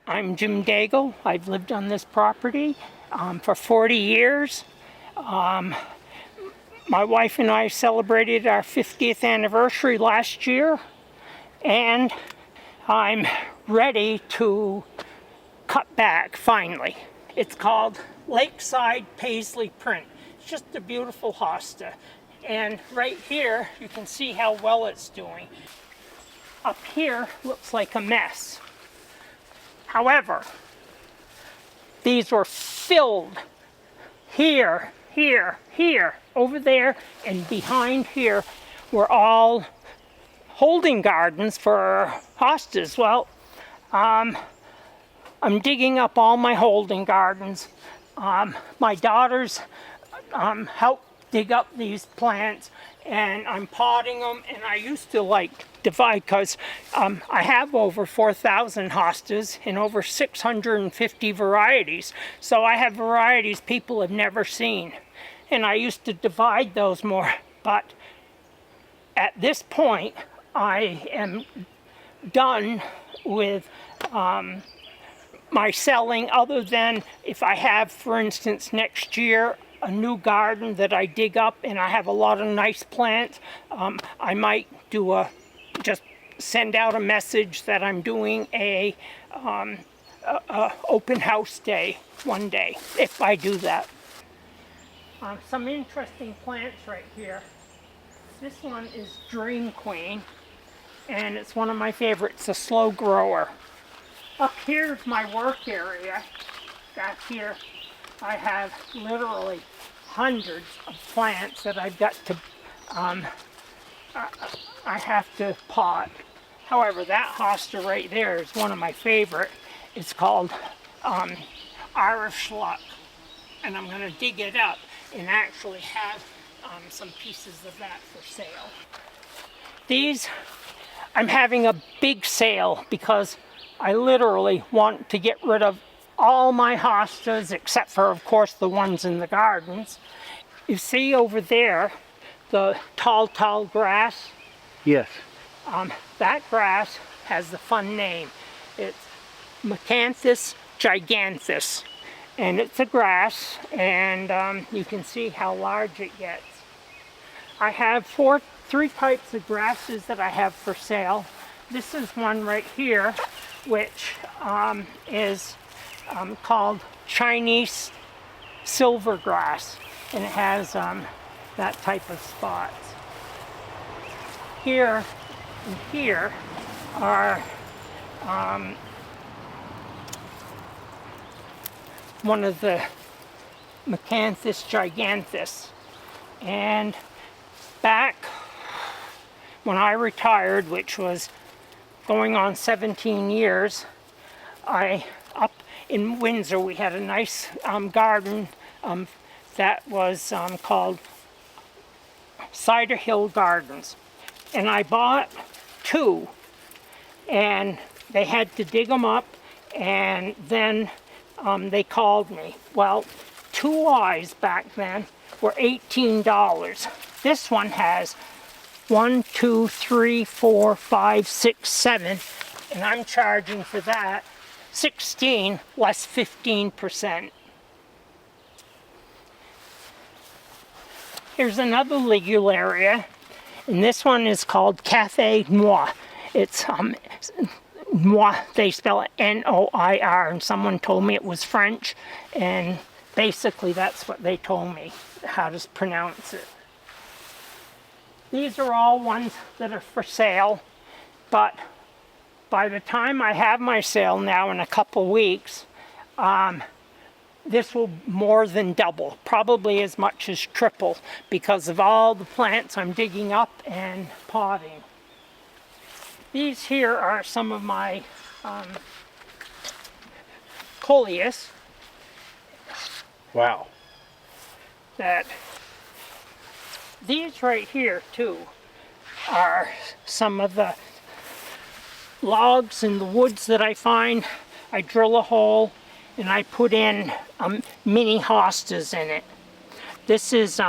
I'm Jim Daigle. I've lived on this property for 40 years. My wife and I celebrated our 50th anniversary last year, and I'm ready to cut back finally. It's called Lakeside Paisley Print. It's just a beautiful hosta. And right here you can see how well it's doing. Up here looks like a mess. However, these were filled here, here, here, over there, and behind here were all holding gardens for hostas. Well, I'm digging up all my holding gardens. My daughters helped dig up these plants, and I'm potting them, and I used to divide because I have over 4,000 hostas in over 650 varieties. So I have varieties people have never seen. And I used to divide those more. But at this point, I am done with my selling, other than if I have, for instance, next year, a new garden that I dig up and I have a lot of nice plants, I might do just send out a message that I'm doing a open house day one day, if I do that. Some interesting plants right here. This one is Dream Queen, and it's one of my favorites, a slow grower. Up here's my work area. Back here I have literally hundreds of plants that I've got to I have to pot. However, that hosta right there is one of my favorite. It's called Irish Luck, and I'm going to dig it up and actually have some pieces of that for sale. These, I'm having a big sale because I literally want to get rid of all my hostas, except for, of course, the ones in the gardens. You see over there the tall grass? Yes. That grass has the fun name. It's Machanthus giganthus, and it's a grass, and you can see how large it gets. I have three types of grasses that I have for sale. This is one right here, which is called Chinese silvergrass, and it has that type of spots. Here and here are one of the Machanthus giganthus, and back when I retired, which was going on 17 years, up in Windsor we had a nice garden that was called Cider Hill Gardens, and I bought two, and they had to dig them up, and then they called me. Well, 2 eyes back then were $18. This one has 1, 2, 3, 4, 5, 6, 7, and I'm charging for that 16 less 15%. Here's another ligularia, and this one is called Café Noir. It's Noir, they spell it N-O-I-R, and someone told me it was French, and basically that's what they told me, how to pronounce it. These are all ones that are for sale, but by the time I have my sale now in a couple weeks, this will more than double, probably as much as triple, because of all the plants I'm digging up and potting. These here are some of my coleus. Wow. These right here too are some of the logs in the woods that I find. I drill a hole and I put in mini hostas in it. This is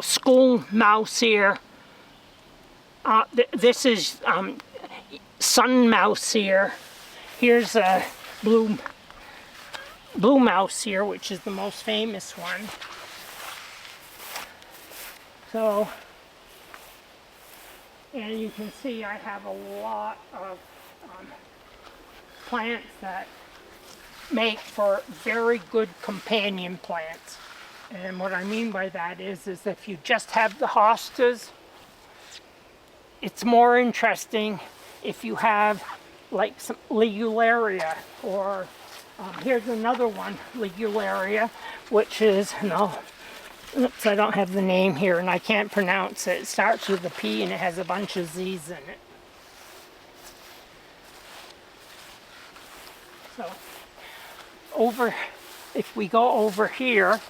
school mouse here. This is sun mouse here. Here's a blue mouse here, which is the most famous one. So, and you can see I have a lot of plants that make for very good companion plants. And what I mean by that is if you just have the hostas, it's more interesting if you have like some ligularia, or here's another one, ligularia, which is, no, oops, I don't have the name here and I can't pronounce it. It starts with a P and it has a bunch of Z's in it. So, if we go over here,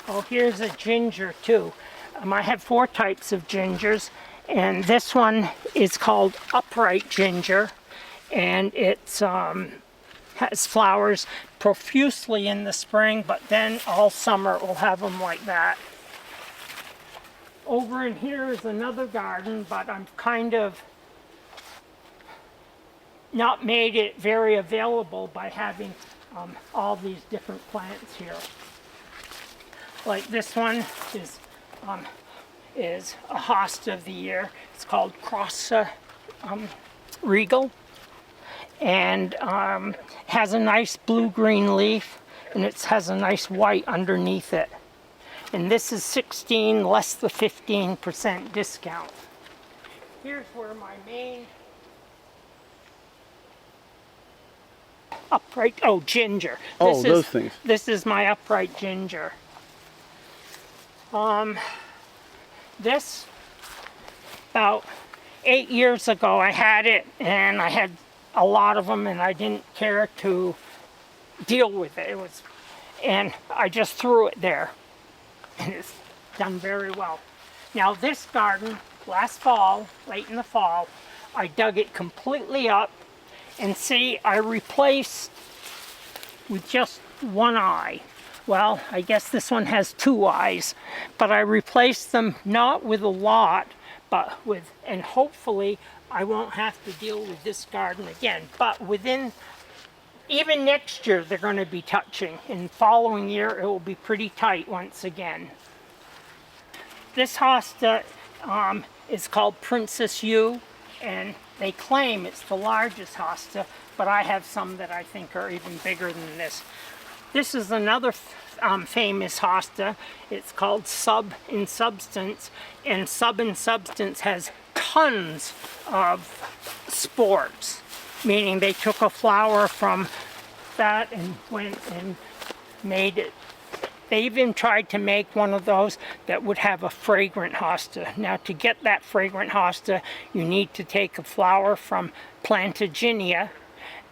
oh, here's a ginger too. I have 4 types of gingers, and this one is called upright ginger, and it's has flowers profusely in the spring, but then all summer it will have them like that. Over in here is another garden, but I'm kind of not made it very available by having all these different plants here. Like this one is a hosta of the year. It's called Crossa Regal, and has a nice blue-green leaf, and it has a nice white underneath it. And this is 16 less the 15% discount. Here's where my main upright, oh, ginger. Those things. This is my upright ginger. This, about 8 years ago I had it, and I had a lot of them, and I didn't care to deal with it. And I just threw it there, and it's done very well. Now this garden, last fall, late in the fall, I dug it completely up, and see, I replaced with just one eye. Well, I guess this one has 2 eyes, but I replaced them not with a lot, but with, and hopefully I won't have to deal with this garden again. But within, even next year they're going to be touching. In the following year it will be pretty tight once again. This hosta is called Princess U, and they claim it's the largest hosta, but I have some that I think are even bigger than this. This is another famous hosta. It's called Sub in Substance, and Sub in Substance has tons of spores, meaning they took a flower from that and went and made it. They even tried to make one of those that would have a fragrant hosta. Now, to get that fragrant hosta, you need to take a flower from Plantaginia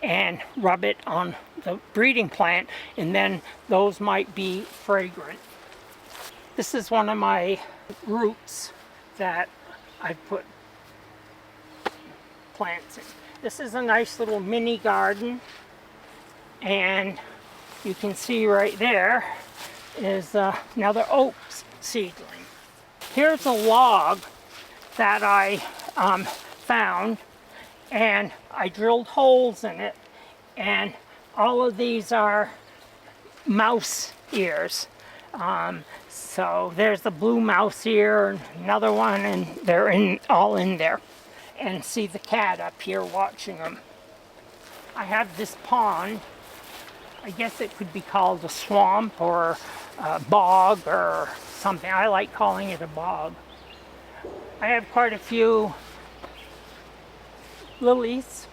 and rub it on the breeding plant, and then those might be fragrant. This is one of my roots that I put plants in. This is a nice little mini garden, and you can see right there is another oak seedling. Here's a log that I found, and I drilled holes in it, and all of these are mouse ears. So there's the blue mouse ear, and another one, and they're all in there. And see the cat up here watching them. I have this pond. I guess it could be called a swamp or a bog or something. I like calling it a bog. I have quite a few lilies,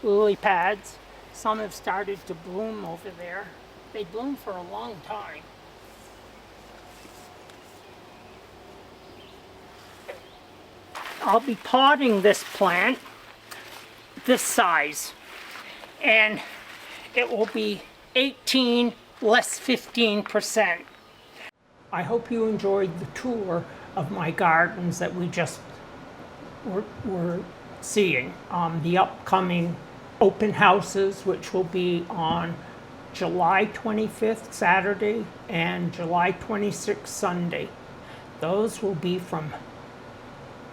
lily pads. Some have started to bloom over there. They bloom for a long time. I'll be potting this plant this size, and it will be 18 less 15%. I hope you enjoyed the tour of my gardens that we just were seeing. The upcoming open houses, which will be on July 25th, Saturday, and July 26th, Sunday. Those will be from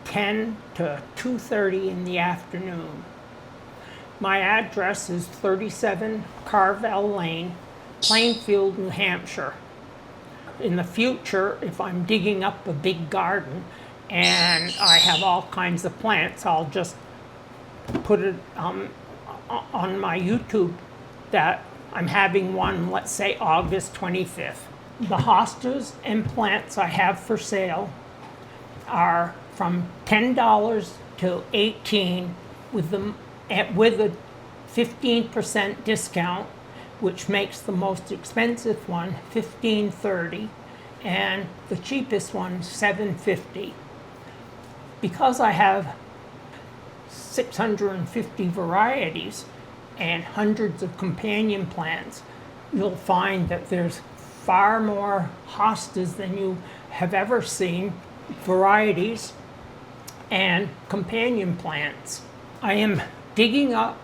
10 to 2:30 in the afternoon. My address is 37 Carvel Lane, Plainfield, New Hampshire. In the future, if I'm digging up a big garden and I have all kinds of plants, I'll just put it on my YouTube that I'm having one, let's say August 25th. The hostas and plants I have for sale are from $10 to $18 with a 15% discount, which makes the most expensive one $15.30 and the cheapest one $7.50. Because I have 650 varieties and hundreds of companion plants, you'll find that there's far more hostas than you have ever seen, varieties and companion plants. I am digging up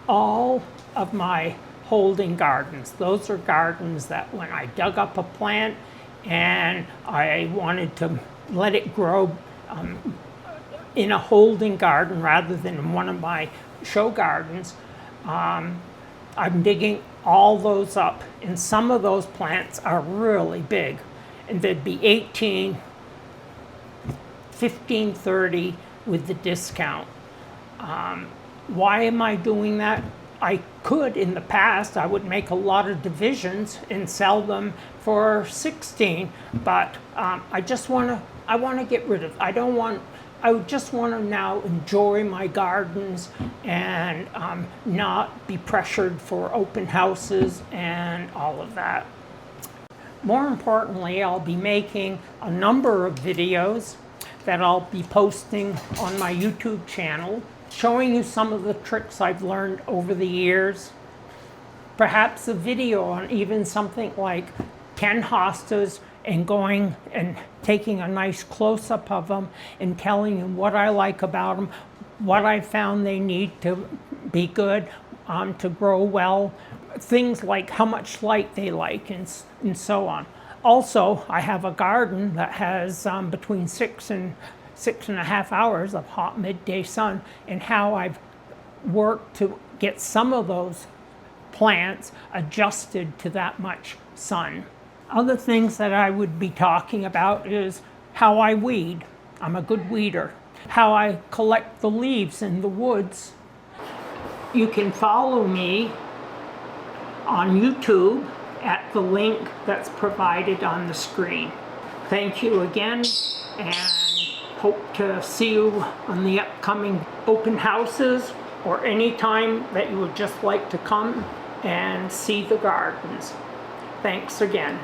all of my holding gardens. Those are gardens that when I dug up a plant and I wanted to let it grow in a holding garden rather than in one of my show gardens, I'm digging all those up, and some of those plants are really big, and they'd be $18, $15.30 with the discount. Why am I doing that? I could, in the past, I would make a lot of divisions and sell them for $16, but I want to get rid of. I just want to now enjoy my gardens and not be pressured for open houses and all of that. More importantly, I'll be making a number of videos that I'll be posting on my YouTube channel, showing you some of the tricks I've learned over the years. Perhaps a video on even something like 10 hostas and going and taking a nice close-up of them and telling you what I like about them, what I found they need to be good, to grow well, things like how much light they like and so on. Also, I have a garden that has between 6 and 6.5 hours of hot midday sun, and how I've worked to get some of those plants adjusted to that much sun. Other things that I would be talking about is how I weed. I'm a good weeder. How I collect the leaves in the woods. You can follow me on YouTube at the link that's provided on the screen. Thank you again, and hope to see you on the upcoming open houses or any time that you would just like to come and see the gardens. Thanks again.